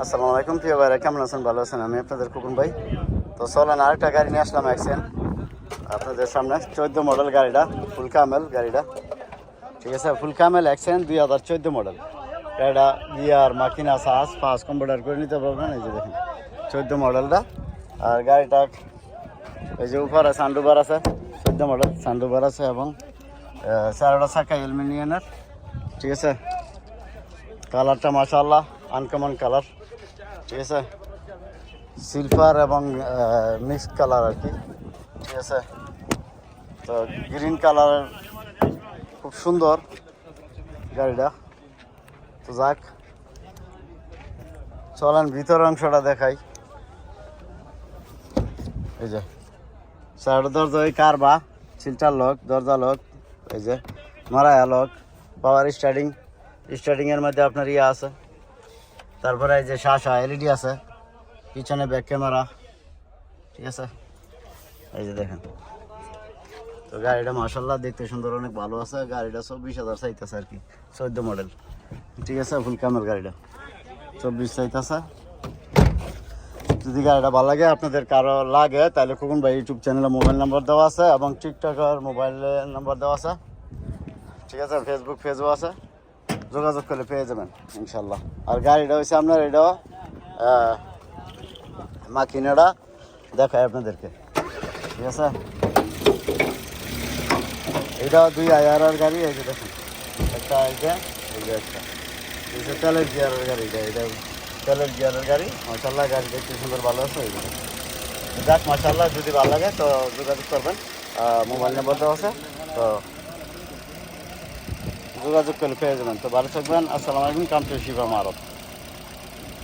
আসসালামু আলাইকুম প্রিয় ভাইরা, কেমন আছেন? ভালো আছেন? আমি আপনাদের খোকন ভাই। তো চলেন আরেকটা গাড়ি নিয়ে আসলাম অ্যাকশন আপনাদের সামনে। 14 মডেল গাড়িটা, ফুল কামেল গাড়িটা, ঠিক আছে। ফুল কামেল অ্যাকশন 2014 মডেল গাড়িটা। গিয়ার মাকিনা সাস ফাস কম্পিউটার করে নিতে পারবেন। এই যে দেখেন 14 মডেলটা। আর গাড়িটা এই যে উপরে সানডুবার আছে, 14 মডেল সানডুবার আছে এবং চারোটা চাকা অ্যালুমিনিয়ামের, ঠিক আছে। কালারটা মাশাআল্লাহ আনকমন কালার, ঠিক আছে। সিলভার এবং মিক্স কালার আর কি, ঠিক আছে। তো গ্রিন কালারের খুব সুন্দর গাড়িটা। তো যাক, চলেন ভিতরের অংশটা দেখাই। এই যে সাইড দরজা, ওই কারবা সিলটার লক, দরজা লক, এই যে মারায়া লক, পাওয়ার স্টার্টিংয়ের মধ্যে আপনার ইয়ে আছে। তারপরে এই যে শাসা এলইডি আছে, পিছনে ব্যাক ক্যামেরা, ঠিক আছে। এই যে দেখেন, তো গাড়িটা মাশাআল্লাহ দেখতে সুন্দর, অনেক ভালো আছে। গাড়িটা 24,000 চাইতেছে আর কি, 14 মডেল, ঠিক আছে। ফুল কামের গাড়িটা 24 চাইতেছে। যদি গাড়িটা ভালো লাগে, আপনাদের কারো লাগে, তাহলে খোকন ভাই ইউটিউব চ্যানেলে মোবাইল নাম্বার দেওয়া আছে এবং টিকটকের মোবাইলের নাম্বার দেওয়া আছে, ঠিক আছে। ফেসবুক পেজও আছে, যোগাযোগ করলে পেয়ে যাবেন ইনশাল্লাহ। আর গাড়িটা হচ্ছে আপনার এটাও মাকিনাটা দেখায় আপনাদেরকে, ঠিক আছে। এটাও 2 গাড়ি। এই যে দেখেন একটা, এই যে একটা, এই যে তেলের গিয়ারের গাড়ি, এটা তেলের গিয়ারের গাড়ি। মাশাআল্লাহ গাড়ি দেখতে সুন্দর, ভালো আছে। এই যে যাক মাশাআল্লাহ, যদি ভালো লাগে তো যোগাযোগ করবেন, মোবাইল নাম্বার দেওয়া আছে, তো যোগাযোগ করলে পেয়ে যাবেন। তো ভালো থাকবেন। আসসালামু আলাইকুম। কাম টু শিবা মারত।